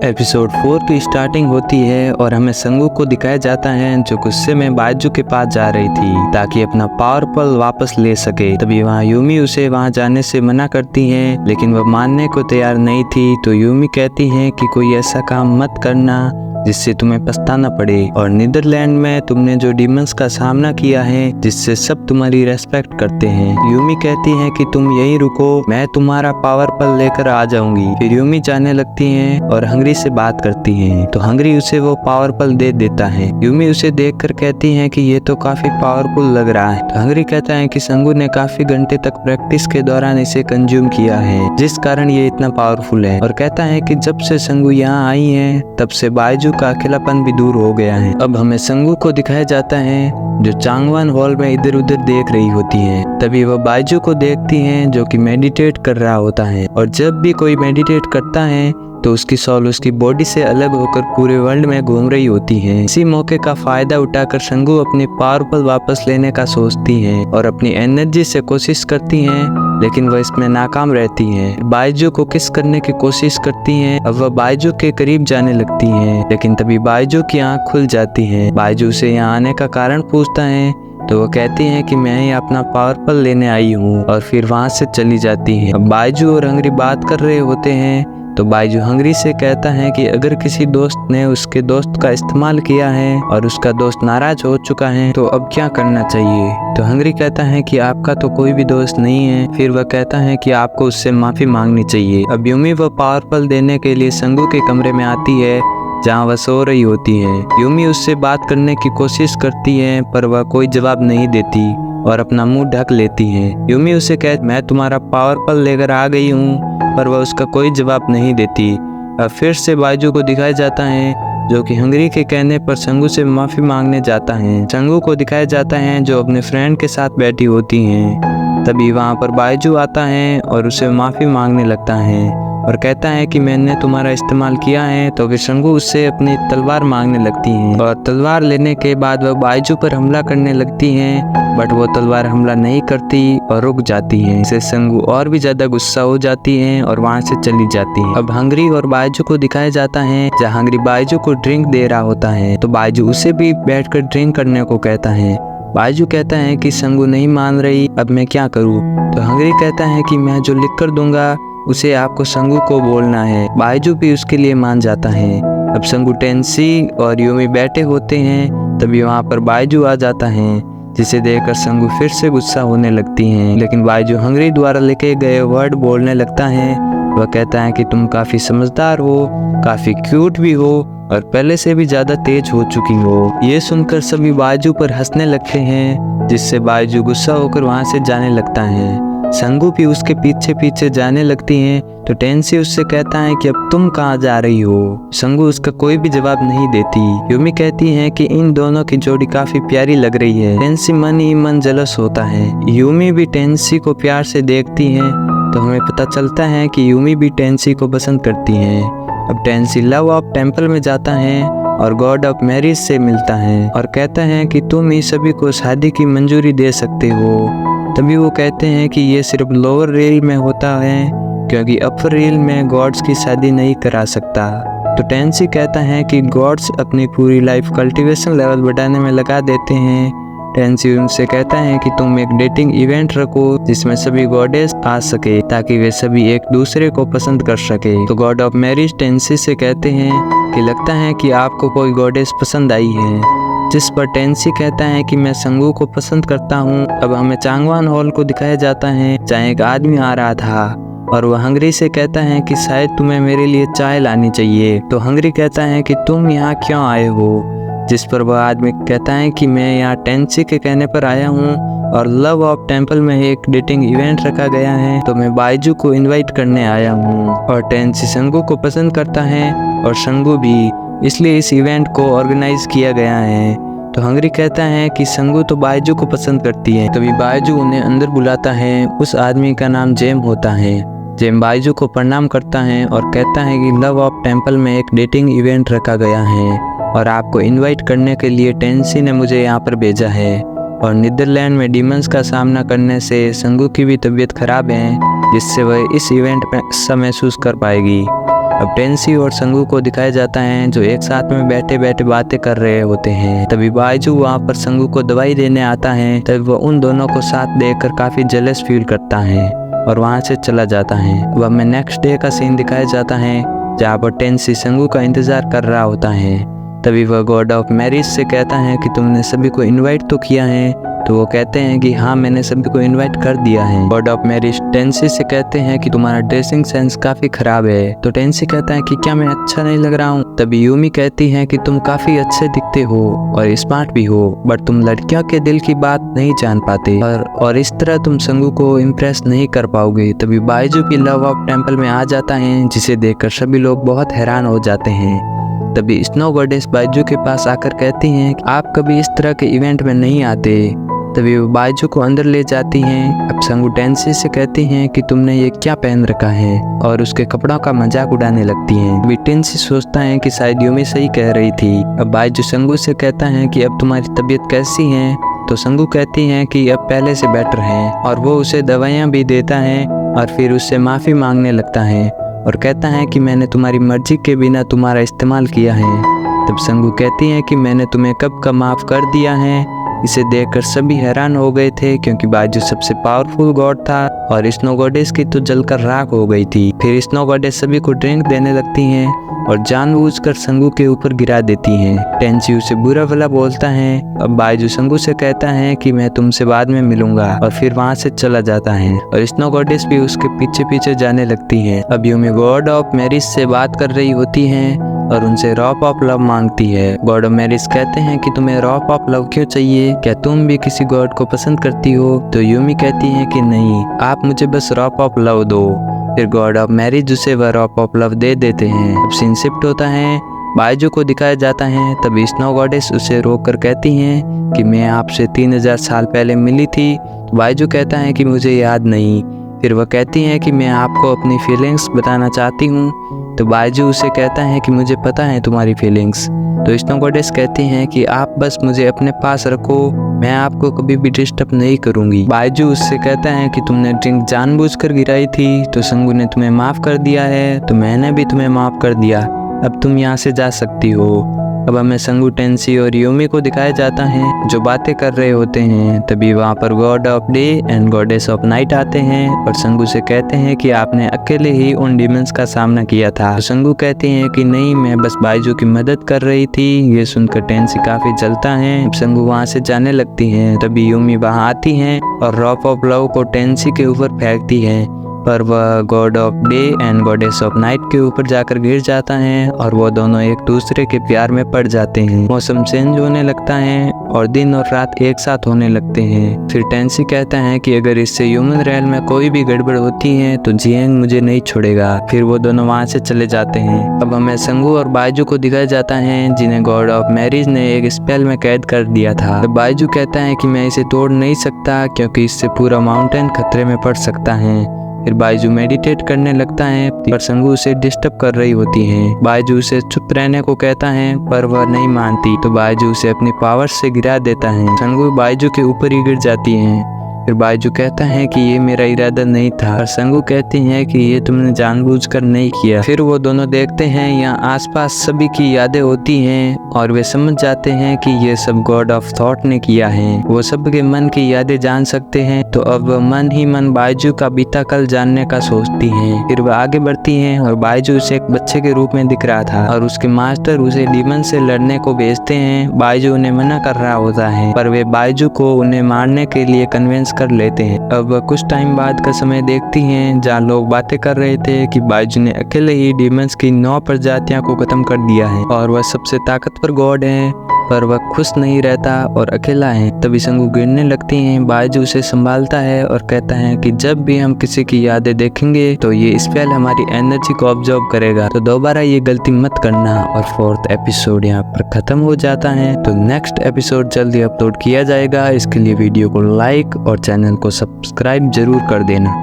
Episode 4 की starting होती है और हमें संगू को दिखाया जाता है जो गुस्से में बायजू के पास जा रही थी ताकि अपना पावर पल वापस ले सके। तभी वहाँ यूमी उसे वहाँ जाने से मना करती है, लेकिन वह मानने को तैयार नहीं थी। तो यूमी कहती है कि कोई ऐसा काम मत करना जिससे तुम्हें पछताना पड़े, और नीदरलैंड में तुमने जो डीमंस का सामना किया है जिससे सब तुम्हारी रेस्पेक्ट करते हैं। यूमी कहती है कि तुम यहीं रुको, मैं तुम्हारा पावर पल लेकर आ जाऊंगी। फिर यूमी जाने लगती है और हंगरी से बात करती है, तो हंगरी उसे वो पावर पल दे देता है। यूमी उसे देखकर कहती है कि ये तो काफी पावरफुल लग रहा है। तो हंगरी कहता है कि संगू ने काफी घंटे तक प्रैक्टिस के दौरान इसे कंज्यूम किया है, जिस कारण ये इतना पावरफुल है। और कहता है कि जब से संगू यहाँ आई है तब से बायजू का अकेलापन भी दूर हो गया है। अब हमें संगू को दिखाया जाता है जो चांगवान हॉल में इधर उधर देख रही होती है। तभी वह बायजू को देखती है जो कि मेडिटेट कर रहा होता है, और जब भी कोई मेडिटेट करता है तो उसकी सोल उसकी बॉडी से अलग होकर पूरे वर्ल्ड में घूम रही होती है। इसी मौके का फायदा उठाकर संगू अपनी पावर पल वापस लेने का सोचती है और अपनी एनर्जी से कोशिश करती है, लेकिन वह इसमें नाकाम रहती है। बायजू को किस करने की कोशिश करती हैं। अब वह बायजू के करीब जाने लगती हैं, लेकिन तभी बायजू की आंख खुल जाती है। बायजू से यहाँ आने का कारण पूछता है तो वो कहती हैं कि मैं ही अपना पावर पल लेने आई हूँ, और फिर वहाँ से चली जाती है। अब बायजू और हंगरी बात कर रहे होते हैं तो बायजू हंगरी से कहता है कि अगर किसी दोस्त ने उसके दोस्त का इस्तेमाल किया है और उसका दोस्त नाराज हो चुका है तो अब क्या करना चाहिए। तो हंगरी कहता है कि आपका तो कोई भी दोस्त नहीं है। फिर वह कहता है कि आपको उससे माफी मांगनी चाहिए। अब यूमी वह पावर पल देने के लिए संगू के कमरे में आती है जहाँ वह सो रही होती है। यूमी उससे बात करने की कोशिश करती है पर वह कोई जवाब नहीं देती और अपना मुंह ढक लेती है। यूमी उसे कहती मैं तुम्हारा पावर पल लेकर आ गई हूँ, पर वह उसका कोई जवाब नहीं देती। अब फिर से बायजू को दिखाया जाता है जो कि हंगरी के कहने पर संगू से माफी मांगने जाता है। संगू को दिखाया जाता है जो अपने फ्रेंड के साथ बैठी होती हैं। तभी वहाँ पर बायजू आता है और उसे माफी मांगने लगता है और कहता है कि मैंने तुम्हारा इस्तेमाल किया है। तो फिर संगू उससे अपनी तलवार मांगने लगती है और तलवार लेने के बाद वह बायजू पर हमला करने लगती है, बट वो तलवार हमला नहीं करती और रुक जाती है। इससे संगू और भी ज्यादा गुस्सा हो जाती है और वहाँ से चली जाती है। अब हंगरी और बायजू को दिखाया जाता है जहाँ हंगरी बायजू को ड्रिंक दे रहा होता है, तो बायजू उसे भी बैठकर ड्रिंक करने को कहता है। बायजू कहता है कि संगू नहीं मान रही, अब मैं क्या करूँ। तो हंगरी कहता है कि मैं जो लिख कर दूंगा उसे आपको संगू को बोलना है। बायजू भी उसके लिए मान जाता है। अब संगू टेंसी और यूमी बैठे होते हैं, तभी वहाँ पर बायजू आ जाता है, जिसे देखकर संगू फिर से गुस्सा होने लगती हैं। लेकिन बायजू हंगरी द्वारा लिखे गए वर्ड बोलने लगता है। वह कहता है कि तुम काफी समझदार हो, काफी क्यूट भी हो और पहले से भी ज्यादा तेज हो चुकी हो। ये सुनकर सभी बायजू पर हंसने लगते हैं, जिससे बायजू गुस्सा होकर वहाँ से जाने लगता है। संगू भी उसके पीछे पीछे जाने लगती है। तो टेंसी उससे कहता है कि अब तुम कहाँ जा रही हो। संगू उसका कोई भी जवाब नहीं देती। यूमी कहती है कि इन दोनों की जोड़ी काफी प्यारी लग रही है। टेंसी मन ही मन जलस होता है। यूमी भी टेंसी को प्यार से देखती है, तो हमें पता चलता है कि यूमी भी टेंसी को पसंद करती है। अब टेंसी लव ऑफ टेम्पल में जाता है और गॉड ऑफ मैरिज से मिलता है और कहता है कि तुम ही सभी को शादी की मंजूरी दे सकते हो। तभी वो कहते हैं कि ये सिर्फ लोअर रेल में होता है, क्योंकि अपर रेल में गॉड्स की शादी नहीं करा सकता। तो टेंसी कहता है कि गॉड्स अपनी पूरी लाइफ कल्टीवेशन लेवल बढ़ाने में लगा देते हैं। टेंसी उनसे कहता है कि तुम एक डेटिंग इवेंट रखो जिसमें सभी गॉडेस आ सके, ताकि वे सभी एक दूसरे को पसंद कर सके। तो गॉड ऑफ मैरिज टेंसी से कहते हैं कि लगता है कि आपको कोई गॉडेस पसंद आई है, जिस पर टेंसी कहता है कि मैं संगू को पसंद करता हूँ। अब हमें चांगवान हॉल को दिखाया जाता है जहाँ एक आदमी आ रहा था और वह हंगरी से कहता है कि शायद तुम्हें मेरे लिए चाय लानी चाहिए। तो हंगरी कहता है कि तुम यहाँ क्यों आए हो, जिस पर वह आदमी कहता है कि मैं यहाँ टेंसी के कहने पर आया हूँ और लव ऑफ टेम्पल में एक डेटिंग इवेंट रखा गया है, तो मैं बायजू को इनवाइट करने आया हूँ। और टेंसी संगू को पसंद करता है और संगू भी, इसलिए इस इवेंट को ऑर्गेनाइज किया गया है। तो हंगरी कहता है कि संगू तो बायजू को पसंद करती है। तभी बायजू उन्हें अंदर बुलाता है। उस आदमी का नाम जेम होता है। जेम बायजू को प्रणाम करता है और कहता है कि लव ऑफ टेम्पल में एक डेटिंग इवेंट रखा गया है और आपको इनवाइट करने के लिए टेंसी ने मुझे यहाँ पर भेजा है। और नीदरलैंड में डीमंस का सामना करने से संगू की भी तबीयत खराब है, जिससे वह इस इवेंट में अच्छा महसूस कर पाएगी। अब टेंसी और संगू को दिखाया जाता है जो एक साथ में बैठे बैठे बातें कर रहे होते हैं। तभी बाइजू वहाँ पर संगू को दवाई देने आता है। तभी वो उन दोनों को साथ देखकर काफी जेलस फील करता है और वहाँ से चला जाता है। अब हमें नेक्स्ट डे का सीन दिखाया जाता है जहाँ पर टेंसी संगू का इंतजार कर रहा होता है। तभी वह गॉड ऑफ मैरिज से कहता है कि तुमने सभी को इनवाइट तो किया है। तो वो कहते हैं कि हाँ, मैंने सभी को इनवाइट कर दिया है। गॉड ऑफ मैरिज टेंसी से कहते हैं कि तुम्हारा ड्रेसिंग सेंस काफी खराब है। तो टेंसी कहता है कि क्या मैं अच्छा नहीं लग रहा हूँ। तभी यूमी कहती है कि तुम काफी अच्छे दिखते हो और स्मार्ट भी हो, बट तुम लड़कियों के दिल की बात नहीं जान पाते और इस तरह तुम संगू को इम्प्रेस नहीं कर पाओगे। तभी बाइजू भी लव ऑफ टेम्पल में आ जाता है जिसे देखकर सभी लोग बहुत हैरान हो जाते हैं। तभी स्नो गॉडेस बाइजू के पास आकर कहती हैं कि आप कभी इस तरह के इवेंट में नहीं आते। तभी वो बाइजू को अंदर ले जाती हैं। अब संगू टेंसी से कहती हैं कि तुमने ये क्या पहन रखा है और उसके कपड़ों का मजाक उड़ाने लगती हैं। तभी टेंसी सोचता है कि शायद यूमी सही कह रही थी। अब बाइजू संगू से कहता है कि अब तुम्हारी तबीयत कैसी है। तो संगू कहती हैं कि अब पहले से बेटर है और वो उसे दवाइयाँ भी देता है और फिर उससे माफ़ी मांगने लगता है और कहता है कि मैंने तुम्हारी मर्जी के बिना तुम्हारा इस्तेमाल किया है। तब संगू कहती है कि मैंने तुम्हें कब का माफ़ कर दिया है। इसे देखकर सभी हैरान हो गए थे क्योंकि बाइजू सबसे पावरफुल गॉड था और स्नो गॉडेस की तो जलकर राख हो गई थी। फिर स्नो गॉडेस सभी को ड्रिंक देने लगती हैं और जानबूझकर संगू के ऊपर गिरा देती हैं। टेंसी उसे बुरा भला बोलता है। अब बाइजू संगू से कहता है कि मैं तुमसे बाद में मिलूंगा और फिर वहाँ से चला जाता है और स्नो गॉडेस भी उसके पीछे पीछे जाने लगती है। अब यूमी गॉड ऑफ मैरिज से बात कर रही होती है और उनसे रॉप ऑफ लव मांगती है। गॉड ऑफ मैरिज कहते हैं कि तुम्हें रॉप ऑफ लव क्यों चाहिए, क्या तुम भी किसी गॉड को पसंद करती हो। तो यूमी कहती है कि नहीं, आप मुझे बस रॉप ऑफ लव दो। फिर गॉड ऑफ मैरिज उसे वह रॉप ऑफ लव दे देते हैं। अब सीन शिफ्ट होता है, बाइजू को दिखाया जाता है। तभी स्नो गॉडेस उसे रोक कर कहती हैं कि मैं आपसे 3000 साल पहले मिली थी। तो बाइजू कहता है कि मुझे याद नहीं। फिर वह कहती हैं कि मैं आपको अपनी फीलिंग्स बताना चाहती हूँ। तो बाइजू उसे कहता है कि मुझे पता है तुम्हारी फीलिंग्स। तो स्नो गॉडेस कहती हैं कि आप बस मुझे अपने पास रखो, मैं आपको कभी भी डिस्टर्ब नहीं करूंगी। बाइजू उससे कहता है कि तुमने ड्रिंक जानबूझकर गिराई थी, तो संगू ने तुम्हें माफ़ कर दिया है, तो मैंने भी तुम्हें माफ़ कर दिया, अब तुम यहाँ से जा सकती हो। अब हमें संगू, टेंसी और यूमी को दिखाया जाता है जो बातें कर रहे होते हैं। तभी वहाँ पर God of day and goddess of night आते हैं और संगू से कहते हैं कि आपने अकेले ही उन डीमंस का सामना किया था। तो संगू कहते हैं कि नहीं, मैं बस बाइजू की मदद कर रही थी। ये सुनकर टेंसी काफी जलता है। संगू वहाँ से जाने लगती है। तभी यूमी वहाँ आती है और रॉप ऑफ लव को टेंसी के ऊपर फेंकती है, पर वह God of day and goddess of night के ऊपर जाकर गिर जाता है और वो दोनों एक दूसरे के प्यार में पड़ जाते हैं। मौसम चेंज होने लगता है और दिन और रात एक साथ होने लगते हैं। फिर टेंसी कहता है कि अगर इससे ह्यूमन रेल में कोई भी गड़बड़ होती है तो जियांग मुझे नहीं छोड़ेगा। फिर वो दोनों वहाँ से चले जाते हैं। अब हमें संगू और बाइजू को दिखाया जाता है जिन्हें गॉड ऑफ मैरिज ने एक स्पेल में कैद कर दिया था। तो बाइजू कहता है कि मैं इसे तोड़ नहीं सकता क्योंकि इससे पूरा माउंटेन खतरे में पड़ सकता है। फिर बाइजू मेडिटेट करने लगता है पर संगू उसे डिस्टर्ब कर रही होती है। बाइजू उसे चुप रहने को कहता है पर वह नहीं मानती, तो बाइजू उसे अपनी पावर से गिरा देता है। संगू बाइजू के ऊपर ही गिर जाती है। फिर बाइजू कहता है कि ये मेरा इरादा नहीं था और संगू कहती है कि ये तुमने जानबूझकर नहीं किया। फिर वो दोनों देखते हैं यहाँ आसपास सभी की यादें होती हैं और वे समझ जाते हैं कि ये सब गॉड ऑफ थॉट ने किया है। वो सबके मन की यादें जान सकते हैं, तो अब वह मन ही मन बाइजू का बीता कल जानने का सोचती हैं। फिर वह आगे बढ़ती हैं और बाइजू उसे एक बच्चे के रूप में दिख रहा था और उसके मास्टर उसे डीमन से लड़ने को भेजते हैं। बाइजू उन्हें मना कर रहा होता है पर वे बाइजू को उन्हें मारने के लिए कन्विंस कर लेते हैं। अब कुछ टाइम बाद का समय देखती हैं जहाँ लोग बातें कर रहे थे कि बाइजू ने अकेले ही डीमंस की 9 प्रजातियों को खत्म कर दिया है और वह सबसे ताकतवर गॉड है, पर वह खुश नहीं रहता और अकेला है। तभी संगू गिरने लगती हैं। बाइजू उसे संभालता है और कहता है कि जब भी हम किसी की यादें देखेंगे तो ये स्पेल हमारी एनर्जी को ऑब्जर्व करेगा, तो दोबारा ये गलती मत करना। और 4th एपिसोड यहाँ पर खत्म हो जाता है। तो नेक्स्ट एपिसोड जल्दी अपलोड किया जाएगा। इसके लिए वीडियो को लाइक और चैनल को सब्सक्राइब जरूर कर देना।